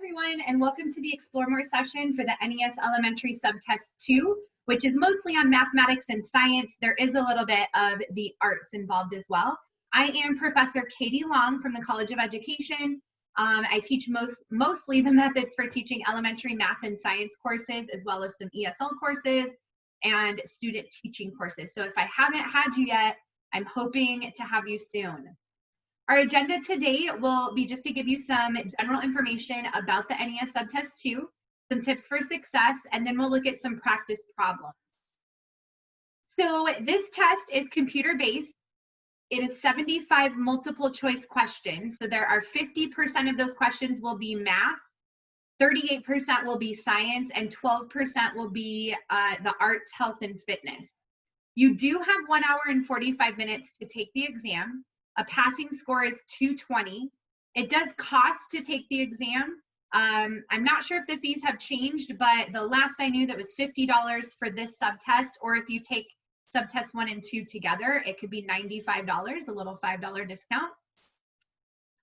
everyone, and welcome to the Explore More session for the NES Elementary Subtest 2, which is mostly on mathematics and science. There is a little bit of the arts involved as well. I am Professor Katie Long from the College of Education. I teach mostly the methods for teaching elementary math and science courses, as well as some ESL courses and student teaching courses. So if I haven't had you yet, I'm hoping to have you soon. Our agenda today will be just to give you some general information about the NES Subtest 2, some tips for success, and then we'll look at some practice problems. So this test is computer-based. It is 75 multiple choice questions. So there are 50% of those questions will be math, 38% will be science, and 12% will be the arts, health, and fitness. You do have 1 hour and 45 minutes to take the exam. A passing score is 220. It does cost to take the exam. I'm not sure if the fees have changed, but the last I knew that was $50 for this subtest, or if you take subtest 1 and 2 together, it could be $95, a little $5 discount.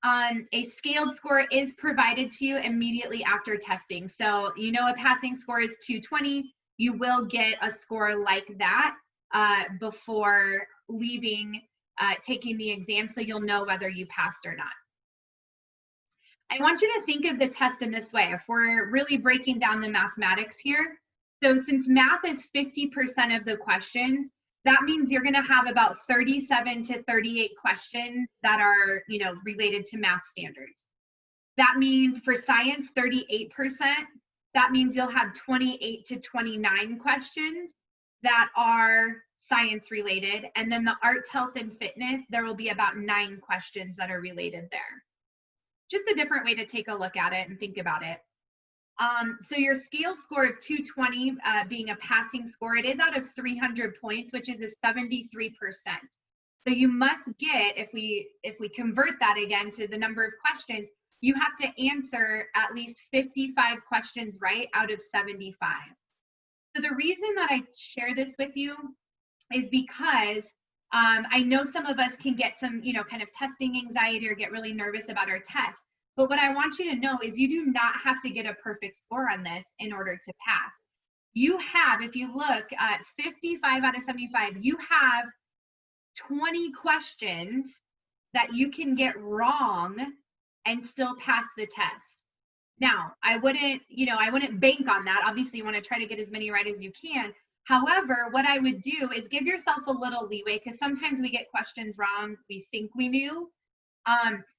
A scaled score is provided to you immediately after testing. So you know a passing score is 220. You will get a score like that before leaving taking the exam, so you'll know whether you passed or not. I want you to think of the test in this way. If we're really breaking down the mathematics here, so since math is 50% of the questions, that means you're going to have about 37 to 38 questions that are, related to math standards. That means for science, 38%. That means you'll have 28 to 29 questions that are science related, and then the arts, health, and fitness, there will be about 9 questions that are related there. Just a different way to take a look at it and think about it. So your scale score of 220 being a passing score, it is out of 300 points, which is a 73%. So you must get, if we convert that again to the number of questions, you have to answer at least 55 questions right out of 75. So the reason that I share this with you is because I know some of us can get some, kind of testing anxiety or get really nervous about our test. But what I want you to know is you do not have to get a perfect score on this in order to pass. You have, if you look at 55 out of 75, you have 20 questions that you can get wrong and still pass the test. Now, I wouldn't bank on that. Obviously, you want to try to get as many right as you can. However, what I would do is give yourself a little leeway, because sometimes we get questions wrong we think we knew.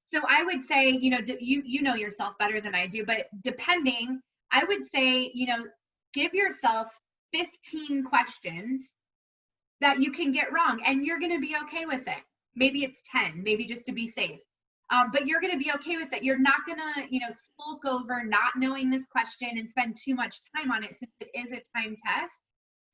So I would say, you know yourself better than I do, but depending, I would say, give yourself 15 questions that you can get wrong, and you're going to be okay with it. Maybe it's 10, maybe just to be safe. But you're going to be okay with it. You're not going to, sulk over not knowing this question and spend too much time on it, since it is a time test,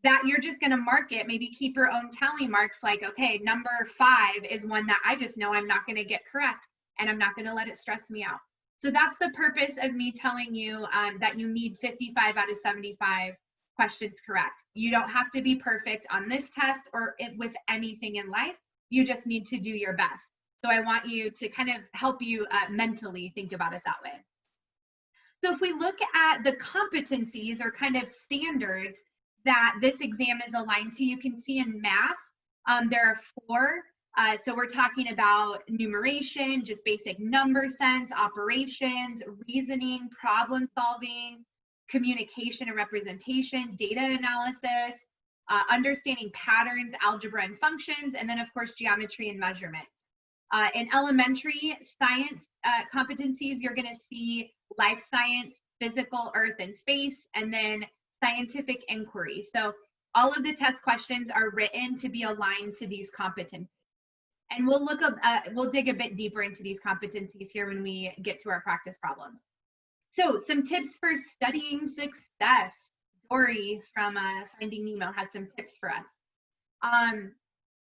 that you're just going to mark it, maybe keep your own tally marks, like, okay, number 5 is one that I just know I'm not going to get correct, and I'm not going to let it stress me out. So that's the purpose of me telling you that you need 55 out of 75 questions correct. You don't have to be perfect on this test or with anything in life. You just need to do your best. So I want you to kind of help you mentally think about it that way. So if we look at the competencies or kind of standards that this exam is aligned to, you can see in math, there are 4. So we're talking about numeration, just basic number sense, operations, reasoning, problem solving, communication and representation, data analysis, understanding patterns, algebra and functions, and then of course geometry and measurement. In elementary science competencies, you're going to see life science, physical, earth and space, and then scientific inquiry. So all of the test questions are written to be aligned to these competencies. And we'll dig a bit deeper into these competencies here when we get to our practice problems. So some tips for studying success. Dory from Finding Nemo has some tips for us.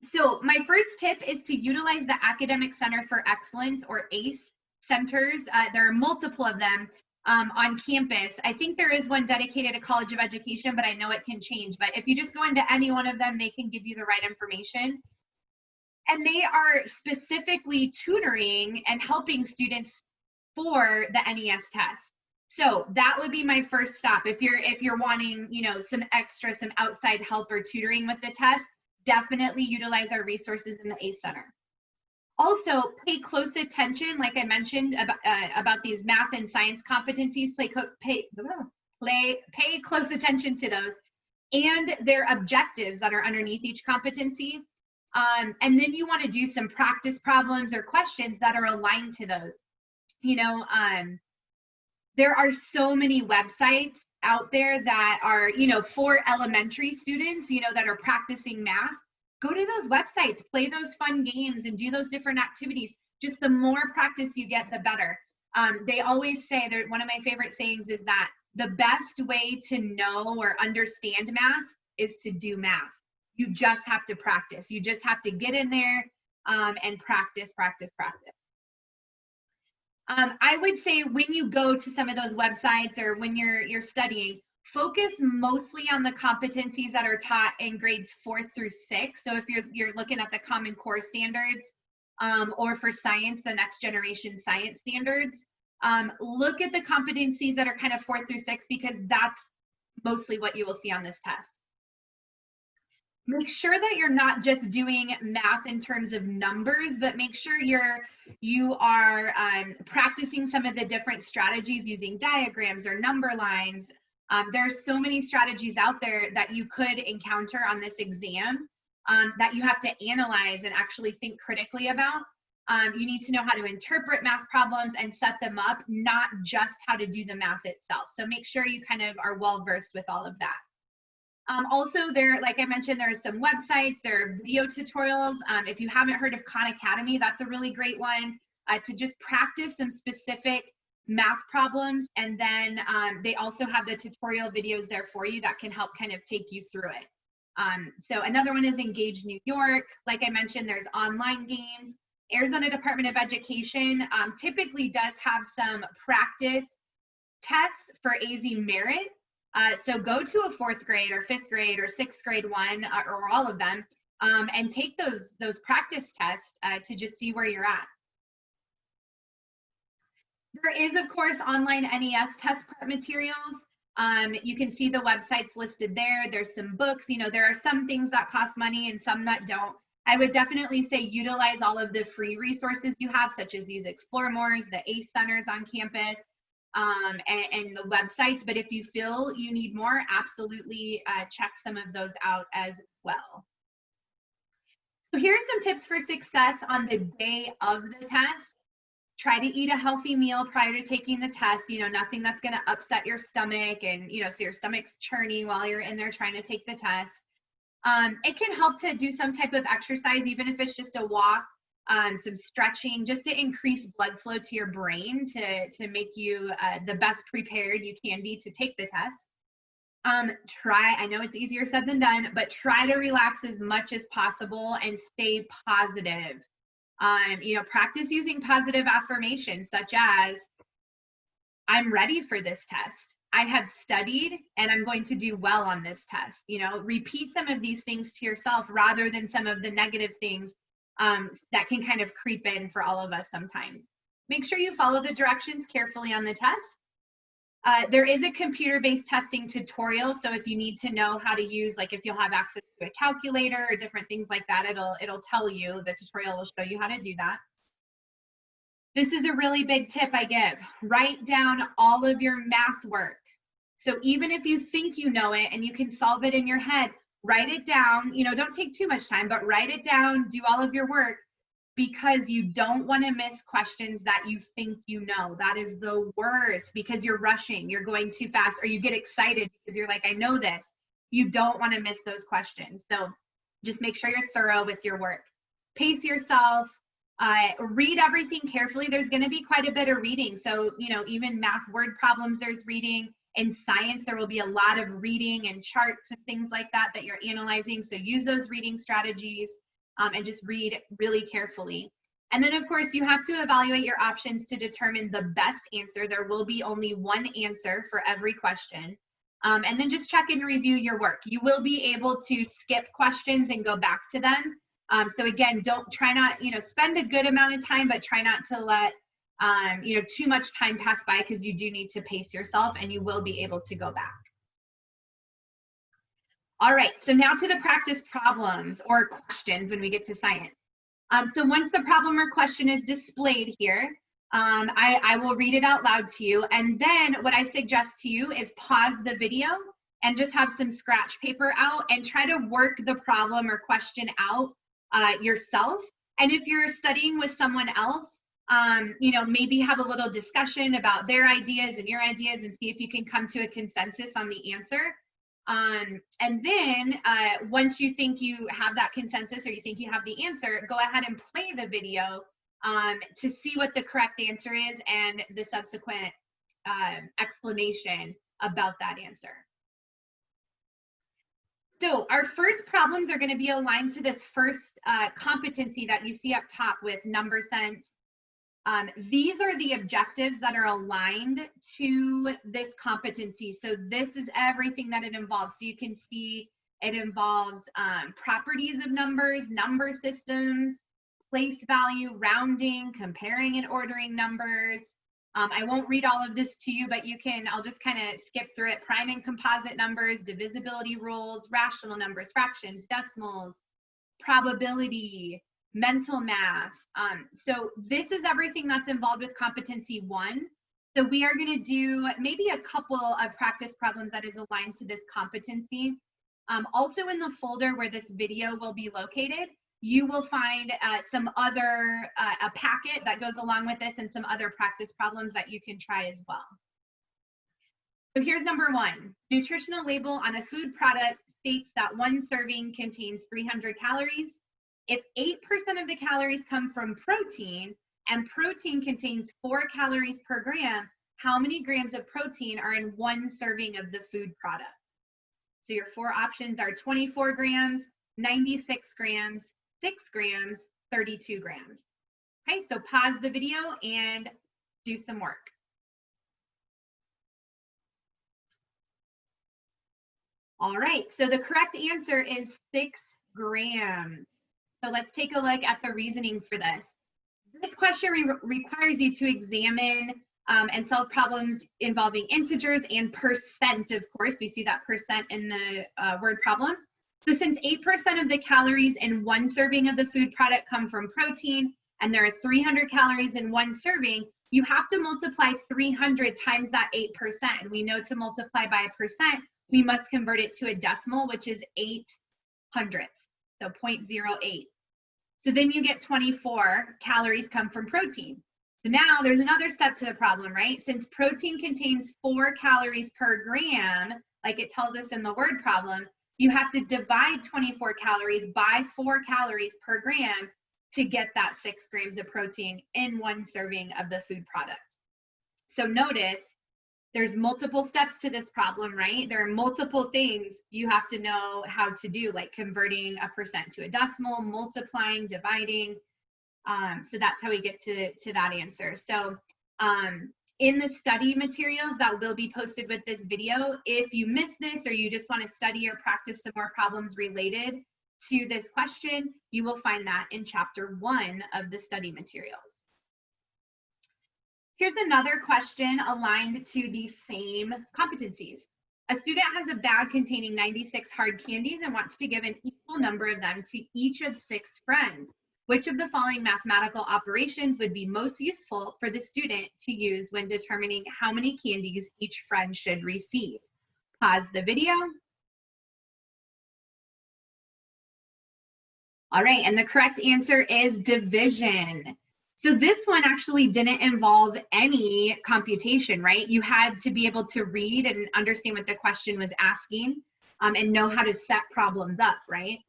So my first tip is to utilize the Academic Center for Excellence, or ACE centers. There are multiple of them on campus. I think there is one dedicated to College of Education, but I know it can change. But if you just go into any one of them, they can give you the right information. And they are specifically tutoring and helping students for the NES test. So that would be my first stop. If you're wanting, some outside help or tutoring with the test, definitely utilize our resources in the ACE Center. Also, pay close attention, like I mentioned about these math and science competencies. Pay close attention to those and their objectives that are underneath each competency. And then you want to do some practice problems or questions that are aligned to those. There are so many websites out there that are, for elementary students, that are practicing math. Go to those websites, play those fun games and do those different activities. Just the more practice you get, the better. They always say, one of my favorite sayings is that the best way to know or understand math is to do math. You just have to practice. You just have to get in there and practice. I would say when you go to some of those websites or when you're studying, focus mostly on the competencies that are taught in grades 4 through 6. So if you're looking at the Common Core standards, or for science, the next generation science standards, look at the competencies that are kind of 4 through 6, because that's mostly what you will see on this test. Make sure that you're not just doing math in terms of numbers, but make sure you are practicing some of the different strategies using diagrams or number lines. There are so many strategies out there that you could encounter on this exam that you have to analyze and actually think critically about. You need to know how to interpret math problems and set them up, not just how to do the math itself. So make sure you kind of are well versed with all of that. Also, like I mentioned, there are some websites, there are video tutorials. If you haven't heard of Khan Academy, that's a really great one to just practice some specific math problems. And then they also have the tutorial videos there for you that can help kind of take you through it. So another one is Engage New York. Like I mentioned, there's online games. Arizona Department of Education typically does have some practice tests for AZ merit. So go to a 4th grade or 5th grade or 6th grade one or all of them and take those practice tests to just see where you're at. There is, of course, online NES test prep materials. You can see the websites listed there. There's some books. There are some things that cost money and some that don't. I would definitely say utilize all of the free resources you have, such as these Explore Mores, the ACE centers on campus, and the websites. But if you feel you need more, absolutely check some of those out as well. So here's some tips for success on the day of the test. Try to eat a healthy meal prior to taking the test. Nothing that's going to upset your stomach and, so your stomach's churning while you're in there trying to take the test. It can help to do some type of exercise, even if it's just a walk, some stretching, just to increase blood flow to your brain to make you the best prepared you can be to take the test. I know it's easier said than done, but try to relax as much as possible and stay positive. Practice using positive affirmations such as, I'm ready for this test. I have studied and I'm going to do well on this test. Repeat some of these things to yourself rather than some of the negative things that can kind of creep in for all of us sometimes. Make sure you follow the directions carefully on the test. There is a computer-based testing tutorial, so if you need to know how to use, like if you'll have access to a calculator or different things like that, it'll tell you, the tutorial will show you how to do that. This is a really big tip I give. Write down all of your math work. So even if you think you know it and you can solve it in your head, write it down. Don't take too much time, but write it down, do all of your work, because you don't want to miss questions that you think you know. That is the worst, because you're rushing, you're going too fast, or you get excited because you're like, I know this. You don't want to miss those questions. So just make sure you're thorough with your work. Pace yourself. Read everything carefully. There's going to be quite a bit of reading. So, even math word problems, there's reading. In science, there will be a lot of reading and charts and things like that you're analyzing. So use those reading strategies and just read really carefully. And then, of course, you have to evaluate your options to determine the best answer. There will be only one answer for every question. And then just check and review your work. You will be able to skip questions and go back to them. So again, try not, spend a good amount of time, but try not to let too much time passed by, because you do need to pace yourself and you will be able to go back. All right, so now to the practice problems or questions when we get to science. So once the problem or question is displayed here, I will read it out loud to you. And then what I suggest to you is pause the video and just have some scratch paper out and try to work the problem or question out yourself. And if you're studying with someone else, maybe have a little discussion about their ideas and your ideas and see if you can come to a consensus on the answer. And then once you think you have that consensus or you think you have the answer, go ahead and play the video to see what the correct answer is and the subsequent explanation about that answer. So our first problems are going to be aligned to this first competency that you see up top with number sense. These are the objectives that are aligned to this competency. So this is everything that it involves. So you can see it involves properties of numbers, number systems, place value, rounding, comparing and ordering numbers. I won't read all of this to you, but I'll just kind of skip through it. Prime and composite numbers, divisibility rules, rational numbers, fractions, decimals, probability, mental math. So this is everything that's involved with competency 1. So we are going to do maybe a couple of practice problems that is aligned to this competency. Also in the folder where this video will be located, you will find some other, a packet that goes along with this and some other practice problems that you can try as well. So here's number 1. Nutritional label on a food product states that one serving contains 300 calories. If 8% of the calories come from protein and protein contains 4 calories per gram, how many grams of protein are in one serving of the food product? So your 4 options are 24 grams, 96 grams, 6 grams, 32 grams. Okay, so pause the video and do some work. All right, so the correct answer is 6 grams. So let's take a look at the reasoning for this. This question requires you to examine and solve problems involving integers and percent, of course. We see that percent in the word problem. So since 8% of the calories in one serving of the food product come from protein, and there are 300 calories in one serving, you have to multiply 300 times that 8%. And we know to multiply by a percent, we must convert it to a decimal, which is 8 hundredths, so 0.08. So then you get 24 calories come from protein. So now there's another step to the problem, right? Since protein contains 4 calories per gram, like it tells us in the word problem, you have to divide 24 calories by 4 calories per gram to get that 6 grams of protein in one serving of the food product. So notice there's multiple steps to this problem, right? There are multiple things you have to know how to do, like converting a percent to a decimal, multiplying, dividing. So that's how we get to that answer. So in the study materials that will be posted with this video, if you missed this or you just want to study or practice some more problems related to this question, you will find that in chapter 1 of the study materials. Here's another question aligned to the same competencies. A student has a bag containing 96 hard candies and wants to give an equal number of them to each of 6 friends. Which of the following mathematical operations would be most useful for the student to use when determining how many candies each friend should receive? Pause the video. All right, and the correct answer is division. So this one actually didn't involve any computation, right? You had to be able to read and understand what the question was asking and know how to set problems up, right?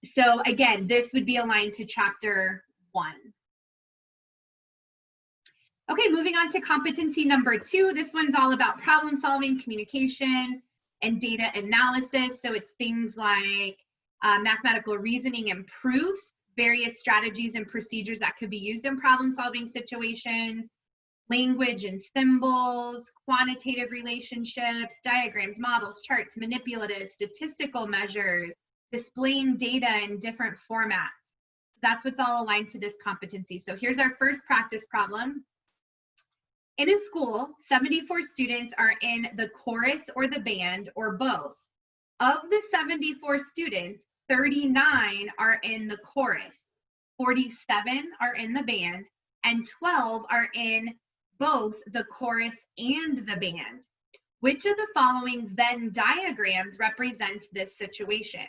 So again, this would be aligned to chapter 1. Okay, moving on to competency number 2. This one's all about problem solving, communication, and data analysis. So it's things like mathematical reasoning and proofs, various strategies and procedures that could be used in problem solving situations, language and symbols, quantitative relationships, diagrams, models, charts, manipulative, statistical measures, displaying data in different formats. That's what's all aligned to this competency. So here's our first practice problem. In a school, 74 students are in the chorus or the band or both. Of the 74 students, 39 are in the chorus, 47 are in the band, and 12 are in both the chorus and the band. Which of the following Venn diagrams represents this situation?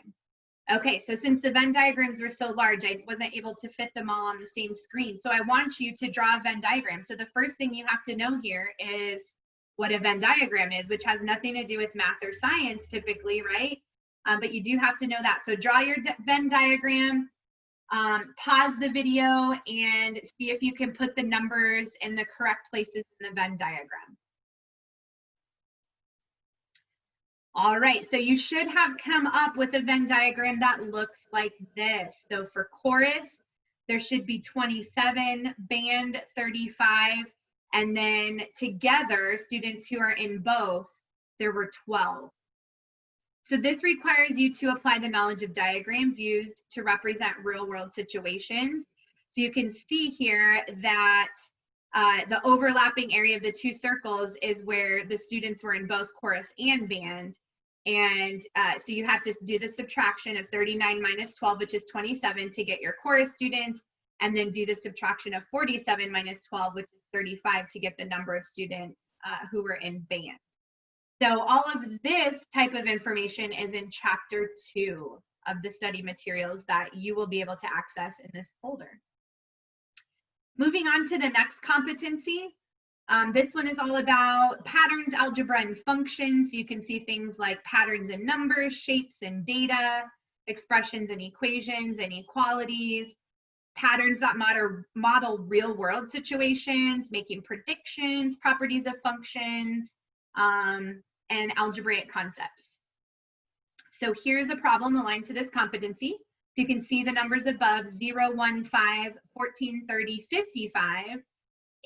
Okay, so since the Venn diagrams were so large, I wasn't able to fit them all on the same screen. So I want you to draw a Venn diagram. So the first thing you have to know here is what a Venn diagram is, which has nothing to do with math or science typically, right? But you do have to know that. So draw your Venn diagram, pause the video, and see if you can put the numbers in the correct places in the Venn diagram. All right, so you should have come up with a Venn diagram that looks like this. So for chorus, there should be 27, band 35, and then together, students who are in both, there were 12. So this requires you to apply the knowledge of diagrams used to represent real-world situations. So you can see here that the overlapping area of the two circles is where the students were in both chorus and band. And so you have to do the subtraction of 39 minus 12, which is 27, to get your chorus students, and then do the subtraction of 47 minus 12, which is 35, to get the number of students who were in band. So all of this type of information is in chapter 2 of the study materials that you will be able to access in this folder. Moving on to the next competency. This one is all about patterns, algebra, and functions. You can see things like patterns and numbers, shapes and data, expressions and equations, inequalities, patterns that model real-world situations, making predictions, properties of functions, and algebraic concepts. So here's a problem aligned to this competency. You can see the numbers above: 0, 1, 5, 14, 30, 55.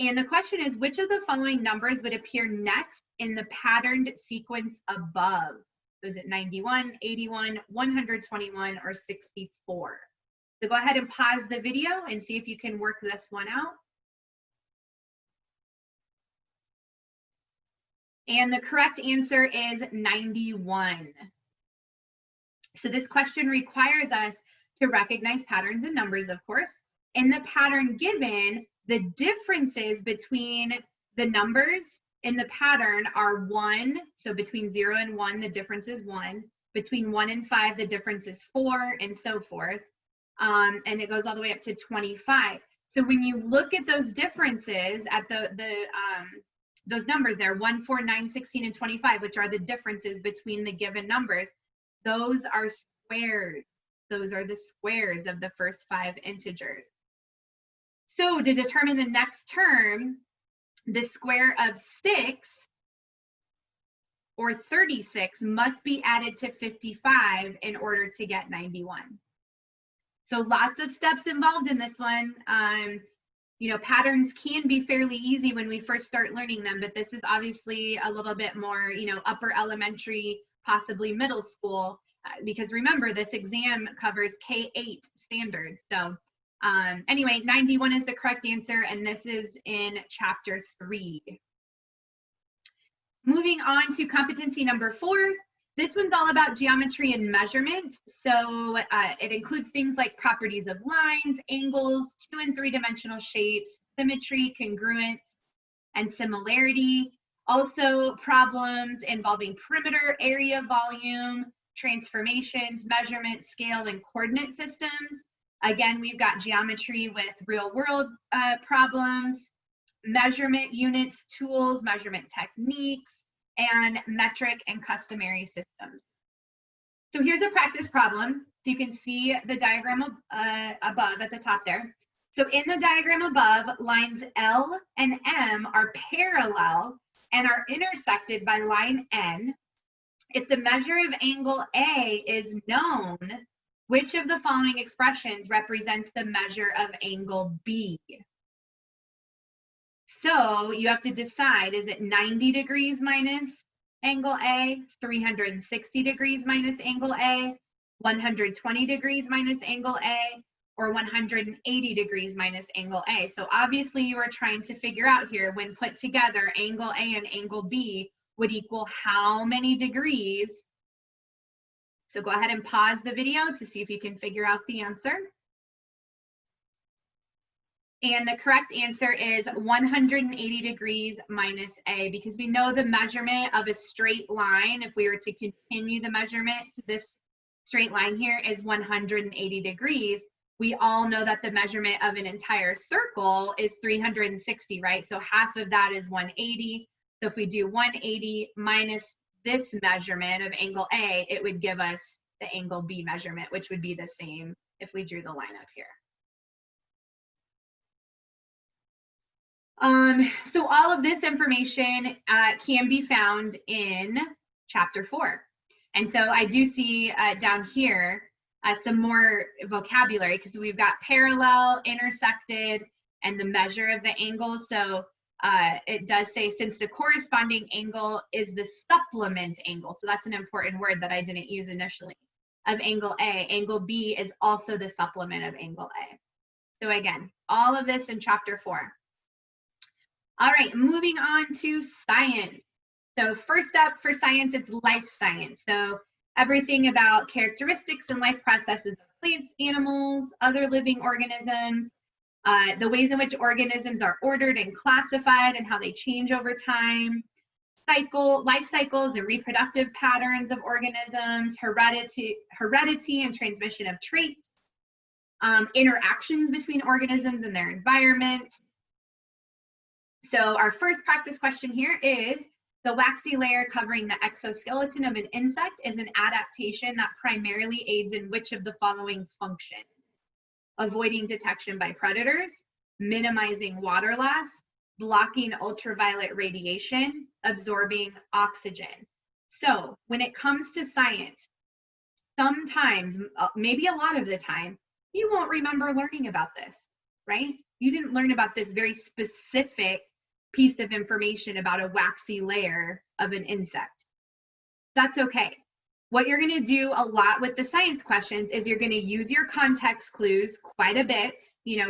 And the question is, which of the following numbers would appear next in the patterned sequence above? Is it 91, 81, 121, or 64? So go ahead and pause the video and see if you can work this one out. And the correct answer is 91. So this question requires us to recognize patterns in numbers, of course. In the pattern given, the differences between the numbers in the pattern are 1. So between 0 and 1, the difference is 1. Between 1 and 5, the difference is 4, and so forth. And it goes all the way up to 25. So when you look at those differences at those numbers there, 1, 4, 9, 16, and 25, which are the differences between the given numbers, those are squares. Those are the squares of the first 5 integers. So to determine the next term, the square of 6 or 36 must be added to 55 in order to get 91. So lots of steps involved in this one. You know, patterns can be fairly easy when we first start learning them, but this is obviously a little bit more, you know, upper elementary, possibly middle school, because remember, this exam covers K-8 standards. So anyway, 91 is the correct answer, and this is in chapter 3. Moving on to competency number 4. This one's all about geometry and measurement. So it includes things like properties of lines, angles, 2- and 3-dimensional shapes, symmetry, congruence, and similarity. Also problems involving perimeter, area, volume, transformations, measurement, scale, and coordinate systems. Again, we've got geometry with real-world problems, measurement units, tools, measurement techniques, and metric and customary systems. So here's a practice problem. So you can see the diagram above at the top there. So in the diagram above, lines L and M are parallel and are intersected by line N. If the measure of angle A is known, which of the following expressions represents the measure of angle B? So you have to decide, is it 90 degrees minus angle A, 360 degrees minus angle A, 120 degrees minus angle A, or 180 degrees minus angle A. So obviously you are trying to figure out here, when put together, angle A and angle B would equal how many degrees? So go ahead and pause the video to see if you can figure out the answer. And the correct answer is 180 degrees minus A, because we know the measurement of a straight line, if we were to continue the measurement to this straight line here, is 180 degrees. We all know that the measurement of an entire circle is 360, right? So half of that is 180. So if we do 180 minus this measurement of angle A, it would give us the angle B measurement, which would be the same if we drew the line up here. So all of this information can be found in chapter 4. And so I do see down here some more vocabulary, because we've got parallel, intersected, and the measure of the angle. So it does say, since the corresponding angle is the supplement angle, so that's an important word that I didn't use initially, of angle A, angle B is also the supplement of angle A. So again, all of this in chapter 4. All right, moving on to science. So first up for science, it's life science. So everything about characteristics and life processes of plants, animals, other living organisms, the ways in which organisms are ordered and classified and how they change over time, life cycles and reproductive patterns of organisms, heredity and transmission of traits, interactions between organisms and their environment. So our first practice question here is, the waxy layer covering the exoskeleton of an insect is an adaptation that primarily aids in which of the following functions? Avoiding detection by predators, minimizing water loss, blocking ultraviolet radiation, absorbing oxygen. So when it comes to science, sometimes, maybe a lot of the time, you won't remember learning about this, right? You didn't learn about this very specific piece of information about a waxy layer of an insect. That's okay. What you're going to do a lot with the science questions is you're going to use your context clues quite a bit,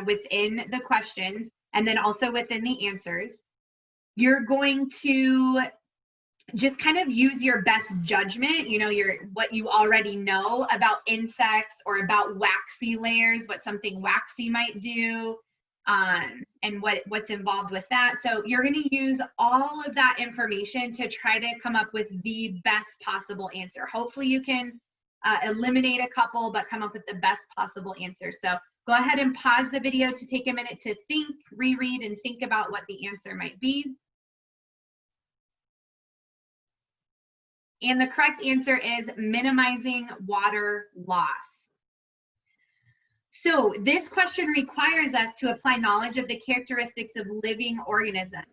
within the questions and then also within the answers. You're going to just kind of use your best judgment, what you already know about insects or about waxy layers, what something waxy might do, and what's involved with that. So you're going to use all of that information to try to come up with the best possible answer. Hopefully you can eliminate a couple, but come up with the best possible answer. So go ahead and pause the video to take a minute to think, reread, and think about what the answer might be. And the correct answer is minimizing water loss. So this question requires us to apply knowledge of the characteristics of living organisms.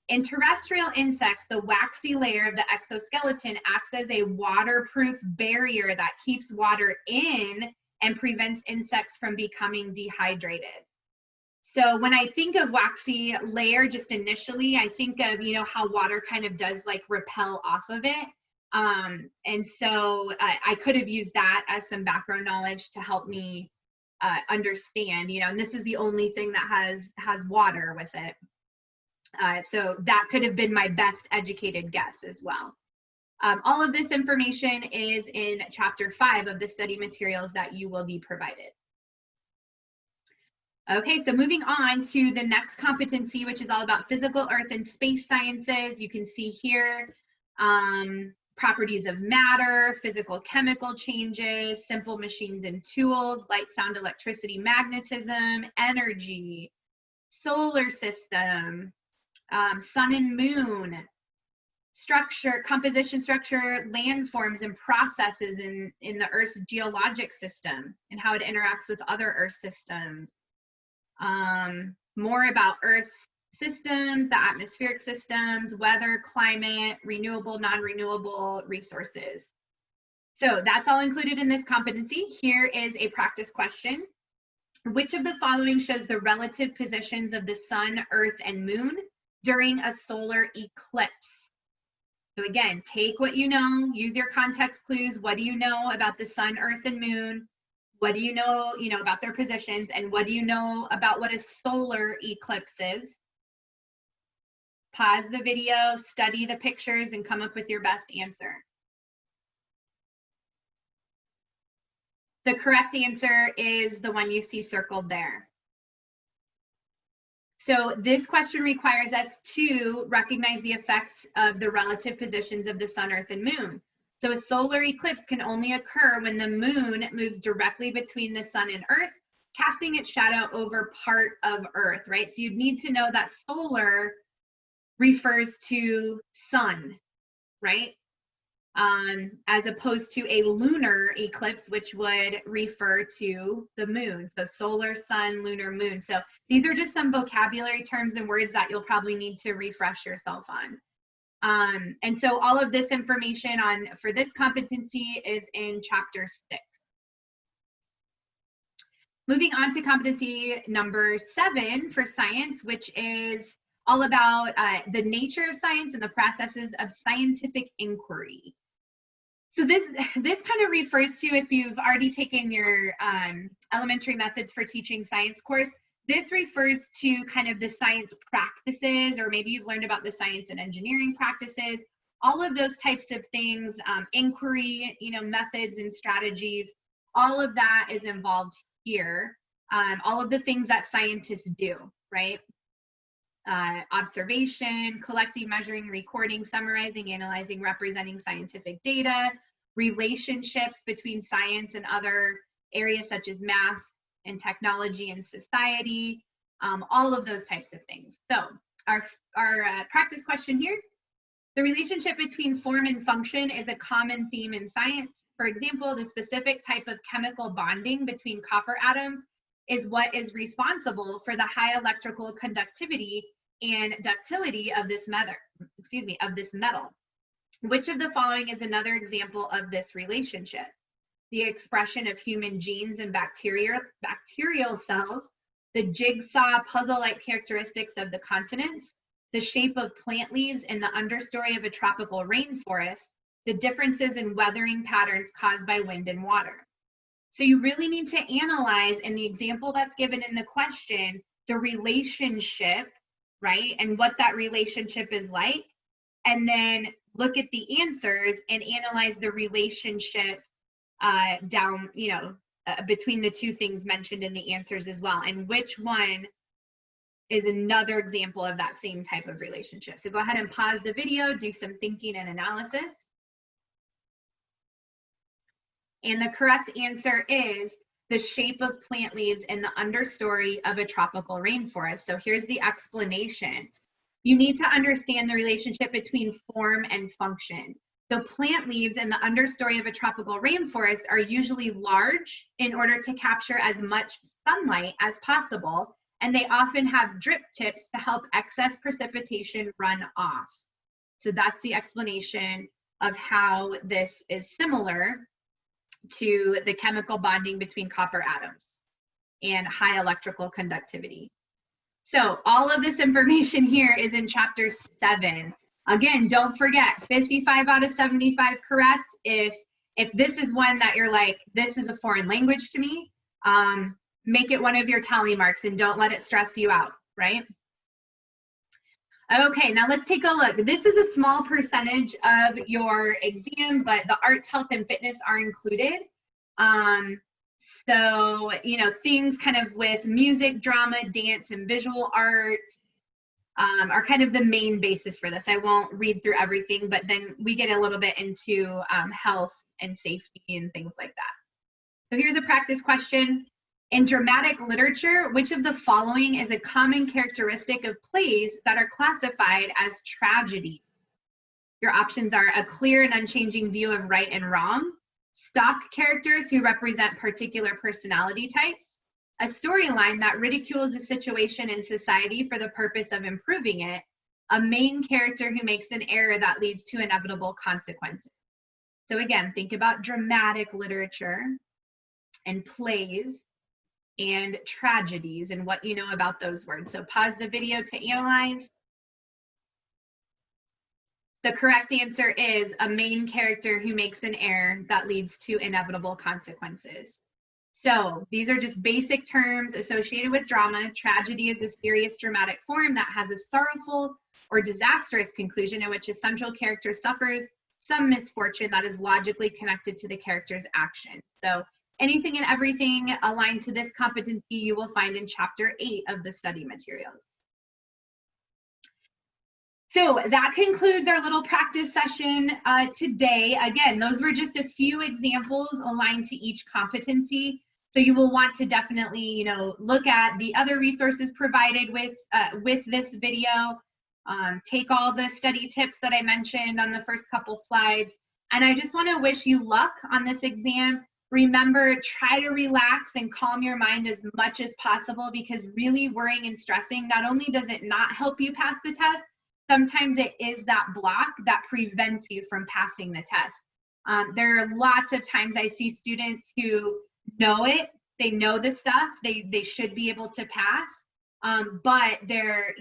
In terrestrial insects, the waxy layer of the exoskeleton acts as a waterproof barrier that keeps water in and prevents insects from becoming dehydrated. So when I think of waxy layer, just initially, I think of, how water kind of does like repel off of it. And so I could have used that as some background knowledge to help me understand, and this is the only thing that has water with it. So that could have been my best educated guess as well. All of this information is in chapter 5 of the study materials that you will be provided. Okay, so moving on to the next competency, which is all about physical, earth, and space sciences. You can see here properties of matter, physical chemical changes, simple machines and tools, light, sound, electricity, magnetism, energy, solar system, sun and moon, structure, composition, structure, landforms and processes in the Earth's geologic system and how it interacts with other Earth systems. More about Earth's systems, the atmospheric systems, weather, climate, renewable, non-renewable resources. So that's all included in this competency. Here is a practice question. Which of the following shows the relative positions of the sun, earth, and moon during a solar eclipse? So again, take what you know, use your context clues. What do you know about the sun, earth, and moon? What do you know, about their positions, and what do you know about what a solar eclipse is? Pause the video, study the pictures, and come up with your best answer. The correct answer is the one you see circled there. So this question requires us to recognize the effects of the relative positions of the sun, earth, and moon. So a solar eclipse can only occur when the moon moves directly between the sun and earth, casting its shadow over part of earth, right? So you'd need to know that solar refers to sun, right? As opposed to a lunar eclipse, which would refer to the moon. So solar, sun, lunar, moon. So these are just some vocabulary terms and words that you'll probably need to refresh yourself on. And so all of this information for this competency is in chapter 6. Moving on to competency number 7 for science, which is all about the nature of science and the processes of scientific inquiry. So this kind of refers to, if you've already taken your elementary methods for teaching science course, this refers to kind of the science practices, or maybe you've learned about the science and engineering practices, all of those types of things, inquiry, methods and strategies, all of that is involved here. All of the things that scientists do, right? Observation, collecting, measuring, recording, summarizing, analyzing, representing scientific data, relationships between science and other areas such as math and technology and society, all of those types of things. So our practice question here: the relationship between form and function is a common theme in science. For example, the specific type of chemical bonding between copper atoms is what is responsible for the high electrical conductivity and ductility of this metal. Which of the following is another example of this relationship? The expression of human genes in bacterial cells, the jigsaw puzzle-like characteristics of the continents, the shape of plant leaves in the understory of a tropical rainforest, the differences in weathering patterns caused by wind and water. So you really need to analyze, in the example that's given in the question, the relationship, right? And what that relationship is like. And then look at the answers and analyze the relationship down, between the two things mentioned in the answers as well. And which one is another example of that same type of relationship. So go ahead and pause the video, do some thinking and analysis. And the correct answer is the shape of plant leaves in the understory of a tropical rainforest. So here's the explanation. You need to understand the relationship between form and function. So plant leaves in the understory of a tropical rainforest are usually large in order to capture as much sunlight as possible, and they often have drip tips to help excess precipitation run off. So that's the explanation of how this is similar to the chemical bonding between copper atoms and high electrical conductivity. So all of this information here is in chapter 7. Again, don't forget, 55 out of 75 correct. If this is one that you're like, this is a foreign language to me, make it one of your tally marks and don't let it stress you out, right? Okay, now let's take a look. This is a small percentage of your exam, but the arts, health, and fitness are included. So, things kind of with music, drama, dance, and visual arts are kind of the main basis for this. I won't read through everything, but then we get a little bit into health and safety and things like that. So here's a practice question. In dramatic literature, which of the following is a common characteristic of plays that are classified as tragedies? Your options are a clear and unchanging view of right and wrong, stock characters who represent particular personality types, a storyline that ridicules a situation in society for the purpose of improving it, a main character who makes an error that leads to inevitable consequences. So again, think about dramatic literature and plays and tragedies and what you know about those words. So pause the video to analyze. The correct answer is a main character who makes an error that leads to inevitable consequences. So these are just basic terms associated with drama. Tragedy is a serious dramatic form that has a sorrowful or disastrous conclusion in which a central character suffers some misfortune that is logically connected to the character's action. So anything and everything aligned to this competency you will find in chapter 8 of the study materials. So that concludes our little practice session today. Again, those were just a few examples aligned to each competency. So you will want to definitely, look at the other resources provided with this video. Take all the study tips that I mentioned on the first couple slides. And I just want to wish you luck on this exam. Remember, try to relax and calm your mind as much as possible, because really worrying and stressing, not only does it not help you pass the test, sometimes it is that block that prevents you from passing the test. There are lots of times I see students who know it, they know the stuff, they should be able to pass, but their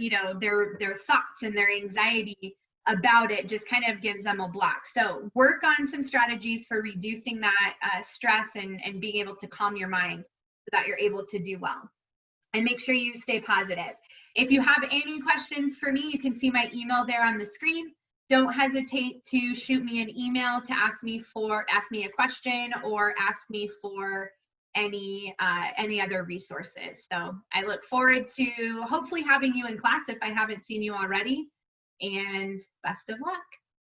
thoughts and their anxiety about it just kind of gives them a block. So work on some strategies for reducing that stress and being able to calm your mind so that you're able to do well. And make sure you stay positive. If you have any questions for me, you can see my email there on the screen. Don't hesitate to shoot me an email to ask me a question or ask me for any other resources. So I look forward to hopefully having you in class if I haven't seen you already, and best of luck.